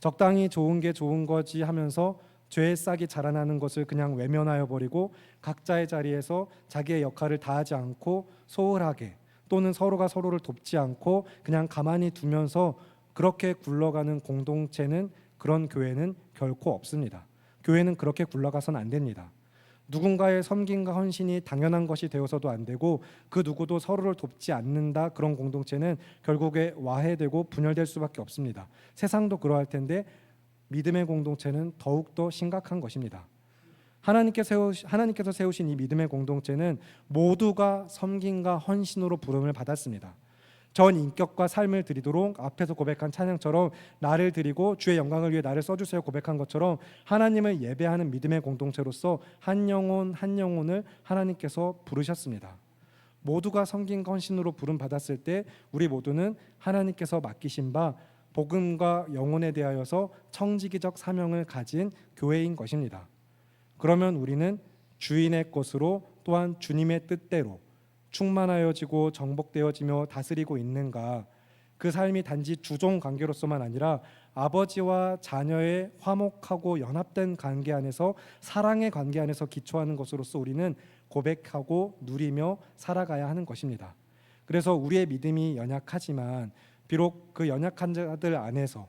적당히 좋은 게 좋은 거지 하면서 죄의 싹이 자라나는 것을 그냥 외면하여 버리고 각자의 자리에서 자기의 역할을 다하지 않고 소홀하게, 또는 서로가 서로를 돕지 않고 그냥 가만히 두면서 그렇게 굴러가는 공동체는, 그런 교회는 결코 없습니다. 교회는 그렇게 굴러가선 안 됩니다. 누군가의 섬김과 헌신이 당연한 것이 되어서도 안 되고 그 누구도 서로를 돕지 않는다, 그런 공동체는 결국에 와해되고 분열될 수밖에 없습니다. 세상도 그러할 텐데 믿음의 공동체는 더욱더 심각한 것입니다. 하나님께서 세우신 이 믿음의 공동체는 모두가 섬김과 헌신으로 부름을 받았습니다. 전 인격과 삶을 드리도록, 앞에서 고백한 찬양처럼 나를 드리고 주의 영광을 위해 나를 써주세요 고백한 것처럼 하나님을 예배하는 믿음의 공동체로서 한 영혼 한 영혼을 하나님께서 부르셨습니다. 모두가 섬김과 헌신으로 부름 받았을 때 우리 모두는 하나님께서 맡기신 바 복음과 영혼에 대하여서 청지기적 사명을 가진 교회인 것입니다. 그러면 우리는 주인의 것으로, 또한 주님의 뜻대로 충만하여지고 정복되어지며 다스리고 있는가? 그 삶이 단지 주종 관계로서만 아니라 아버지와 자녀의 화목하고 연합된 관계 안에서, 사랑의 관계 안에서 기초하는 것으로서 우리는 고백하고 누리며 살아가야 하는 것입니다. 그래서 우리의 믿음이 연약하지만 비록 그 연약한 자들 안에서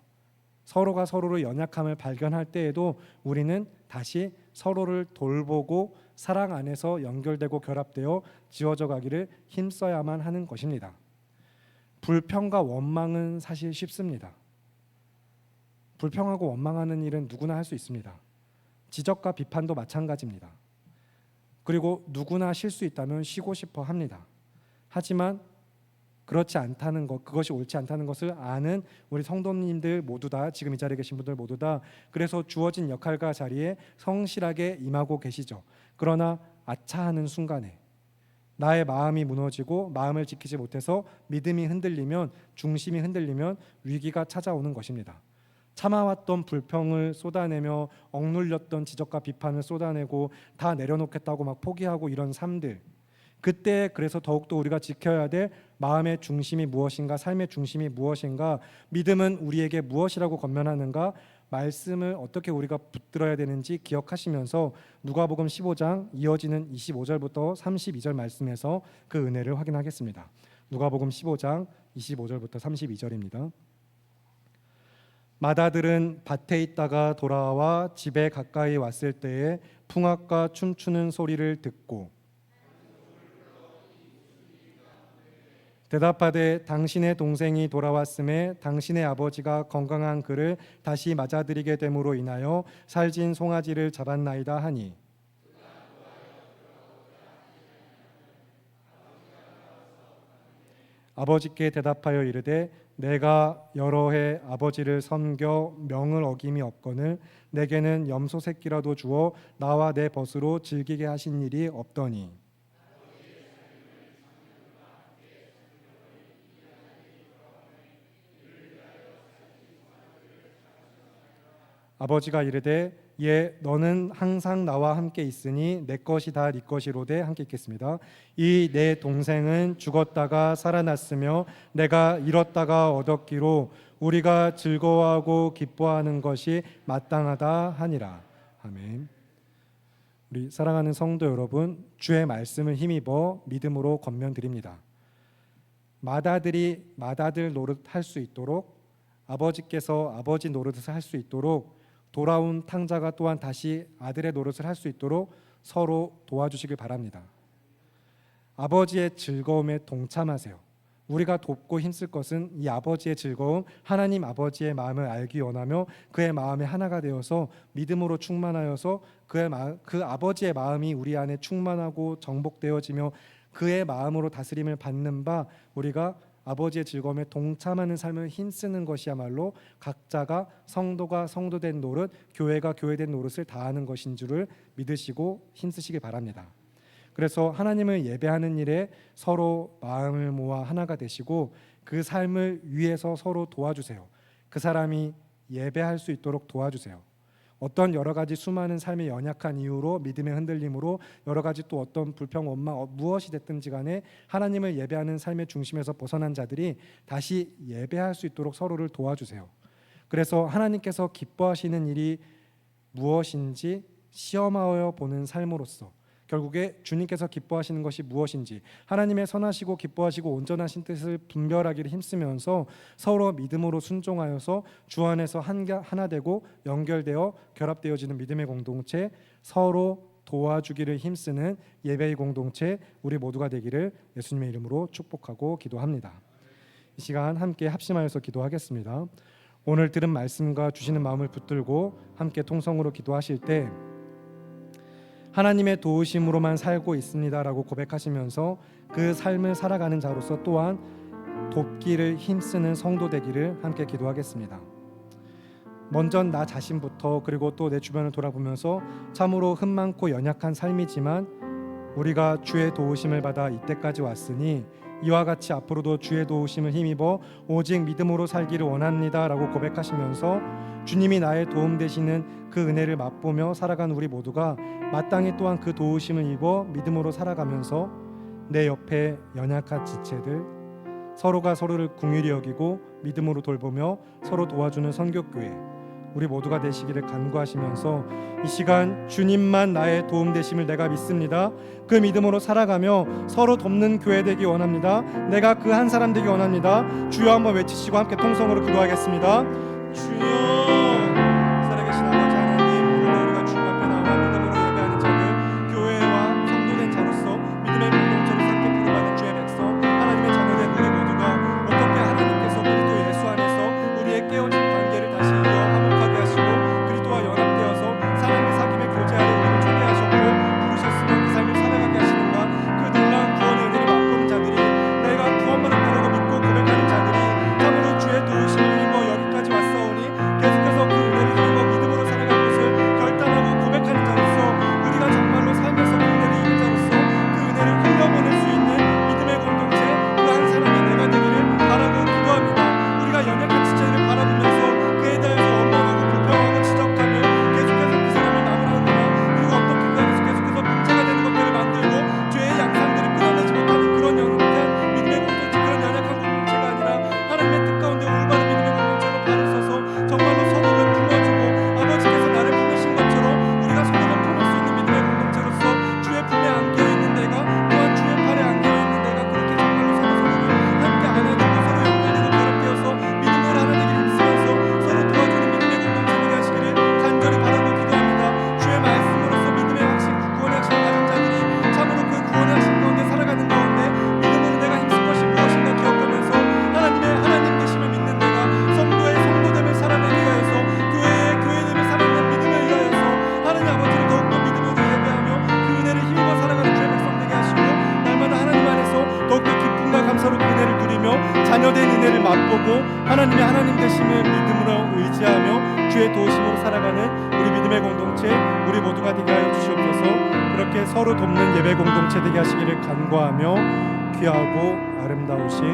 서로가 서로의 연약함을 발견할 때에도 우리는 다시 서로를 돌보고 사랑 안에서 연결되고 결합되어 지어져 가기를 힘써야만 하는 것입니다. 불평과 원망은 사실 쉽습니다. 불평하고 원망하는 일은 누구나 할 수 있습니다. 지적과 비판도 마찬가지입니다. 그리고 누구나 쉴 수 있다면 쉬고 싶어 합니다. 하지만 그렇지 않다는 것, 그것이 옳지 않다는 것을 아는 우리 성도님들 모두 다, 지금 이 자리에 계신 분들 모두 다 그래서 주어진 역할과 자리에 성실하게 임하고 계시죠. 그러나 아차하는 순간에 나의 마음이 무너지고 마음을 지키지 못해서 믿음이 흔들리면, 중심이 흔들리면 위기가 찾아오는 것입니다. 참아왔던 불평을 쏟아내며 억눌렸던 지적과 비판을 쏟아내고 다 내려놓겠다고 막 포기하고 이런 삶들, 그때 그래서 더욱더 우리가 지켜야 될 마음의 중심이 무엇인가, 삶의 중심이 무엇인가, 믿음은 우리에게 무엇이라고 권면하는가, 말씀을 어떻게 우리가 붙들어야 되는지 기억하시면서 누가복음 15장 이어지는 25절부터 32절 말씀에서 그 은혜를 확인하겠습니다. 누가복음 15장 25절부터 32절입니다. 마다들은 밭에 있다가 돌아와 집에 가까이 왔을 때에 풍악과 춤추는 소리를 듣고 대답하되 당신의 동생이 돌아왔음에 당신의 아버지가 건강한 그를 다시 맞아들이게 됨으로 인하여 살진 송아지를 잡았나이다 하니, 아버지께 대답하여 이르되 내가 여러 해 아버지를 섬겨 명을 어김이 없거늘 내게는 염소 새끼라도 주어 나와 내 벗으로 즐기게 하신 일이 없더니 아버지가 이르되 예 너는 항상 나와 함께 있으니 내 것이 다 네 것이로되 함께 있겠습니다. 이 내 동생은 죽었다가 살아났으며 내가 잃었다가 얻었기로 우리가 즐거워하고 기뻐하는 것이 마땅하다 하니라. 아멘. 우리 사랑하는 성도 여러분, 주의 말씀을 힘입어 믿음으로 권면드립니다. 맏아들 노릇 할 수 있도록 아버지께서 아버지 노릇을 할 수 있도록 돌아온 탕자가 또한 다시 아들의 노릇을 할 수 있도록 서로 도와주시길 바랍니다. 아버지의 즐거움에 동참하세요. 우리가 돕고 힘쓸 것은 이 아버지의 즐거움, 하나님 아버지의 마음을 알기 원하며 그의 마음에 하나가 되어서 믿음으로 충만하여서 그 아버지의 마음이 우리 안에 충만하고 정복되어지며 그의 마음으로 다스림을 받는 바 우리가 아버지의 즐거움에 동참하는 삶을 힘쓰는 것이야말로 각자가 성도가 성도된 노릇, 교회가 교회된 노릇을 다하는 것인 줄을 믿으시고 힘쓰시기 바랍니다. 그래서 하나님을 예배하는 일에 서로 마음을 모아 하나가 되시고 그 삶을 위해서 서로 도와주세요. 그 사람이 예배할 수 있도록 도와주세요. 어떤 여러 가지 수많은 삶의 연약한 이유로 믿음의 흔들림으로 여러 가지 또 어떤 불평, 원망 무엇이 됐든지 간에 하나님을 예배하는 삶의 중심에서 벗어난 자들이 다시 예배할 수 있도록 서로를 도와주세요. 그래서 하나님께서 기뻐하시는 일이 무엇인지 시험하여 보는 삶으로써 결국에 주님께서 기뻐하시는 것이 무엇인지 하나님의 선하시고 기뻐하시고 온전하신 뜻을 분별하기를 힘쓰면서 서로 믿음으로 순종하여서 주 안에서 하나 되고 연결되어 결합되어지는 믿음의 공동체, 서로 도와주기를 힘쓰는 예배의 공동체 우리 모두가 되기를 예수님의 이름으로 축복하고 기도합니다. 이 시간 함께 합심하여서 기도하겠습니다. 오늘 들은 말씀과 주시는 마음을 붙들고 함께 통성으로 기도하실 때 하나님의 도우심으로만 살고 있습니다라고 고백하시면서 그 삶을 살아가는 자로서 또한 돕기를 힘쓰는 성도 되기를 함께 기도하겠습니다. 먼저 나 자신부터 그리고 또 내 주변을 돌아보면서 참으로 흠 많고 연약한 삶이지만 우리가 주의 도우심을 받아 이때까지 왔으니 이와 같이 앞으로도 주의 도우심을 힘입어 오직 믿음으로 살기를 원합니다라고 고백하시면서 주님이 나의 도움 되시는 그 은혜를 맛보며 살아가는 우리 모두가 마땅히 또한 그 도우심을 입어 믿음으로 살아가면서 내 옆에 연약한 지체들 서로가 서로를 긍휼히 여기고 믿음으로 돌보며 서로 도와주는 선교교회 우리 모두가 되시기를 간구하시면서 이 시간 주님만 나의 도움 되심을 내가 믿습니다. 그 믿음으로 살아가며 서로 돕는 교회 되기 원합니다. 내가 그 한 사람 되기 원합니다. 주여 한번 외치시고 함께 통성으로 기도하겠습니다. 주여 살아계신 아버지 하나님, 오늘도 우리가 주님 앞에 나와 믿음으로 예배하는 자들, 교회와 성도된 자로서 믿음의 공동체로 함께 부름받은 주의 백성, 하나님의 자녀된 우리 모두가 어떻게 하나님께서 그리스도 예수 안에서 우리의 깨어진 관계를 다시 이어 화목하게 하시고 그리스도와 연합되어서 사랑의 사귐의 교제하여 우리를 초대하셨고 부르셨으며 그 삶을 살아가게 하시는가, 그 놀라운 구원의 은혜를 맛보는 자들이, 내가 구원받았다고 믿고 고백하는 자들이 참으로 주의 도우심을 입어 여기까지 왔사오니 계속해서 자녀된 은혜를 맛보고 하나님의 하나님 되심을 믿음으로 의지하며 주의 도우심으로 살아가는 우리 믿음의 공동체, 우리 모두가 되게 하여 주시옵소서. 그렇게 서로 돕는 예배 공동체 되게 하시기를 간구하며 귀하고 아름다우신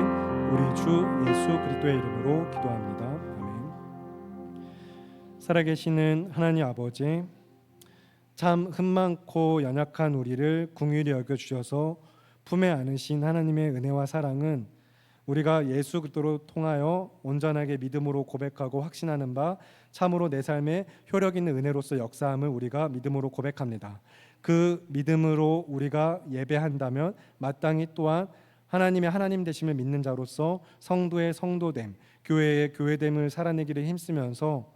우리 주 예수 그리스도의 이름으로 기도합니다. 아멘. 살아계시는 하나님 아버지, 참 흠많고 연약한 우리를 긍휼히 여겨주셔서 품에 안으신 하나님의 은혜와 사랑은 우리가 예수 그리스도로 통하여 온전하게 믿음으로 고백하고 확신하는 바 참으로 내 삶에 효력 있는 은혜로서 역사함을 우리가 믿음으로 고백합니다. 그 믿음으로 우리가 예배한다면 마땅히 또한 하나님의 하나님 되심을 믿는 자로서 성도의 성도됨, 교회의 교회됨을 살아내기를 힘쓰면서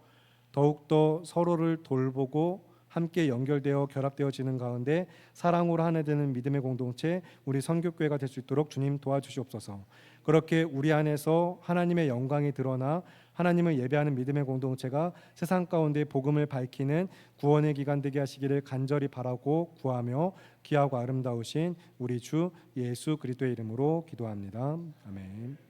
더욱더 서로를 돌보고 함께 연결되어 결합되어지는 가운데 사랑으로 하나 되는 믿음의 공동체, 우리 선교교회가 될 수 있도록 주님 도와주시옵소서. 그렇게 우리 안에서 하나님의 영광이 드러나 하나님을 예배하는 믿음의 공동체가 세상 가운데 복음을 밝히는 구원의 기간 되게 하시기를 간절히 바라고 구하며 귀하고 아름다우신 우리 주 예수 그리스도의 이름으로 기도합니다. 아멘.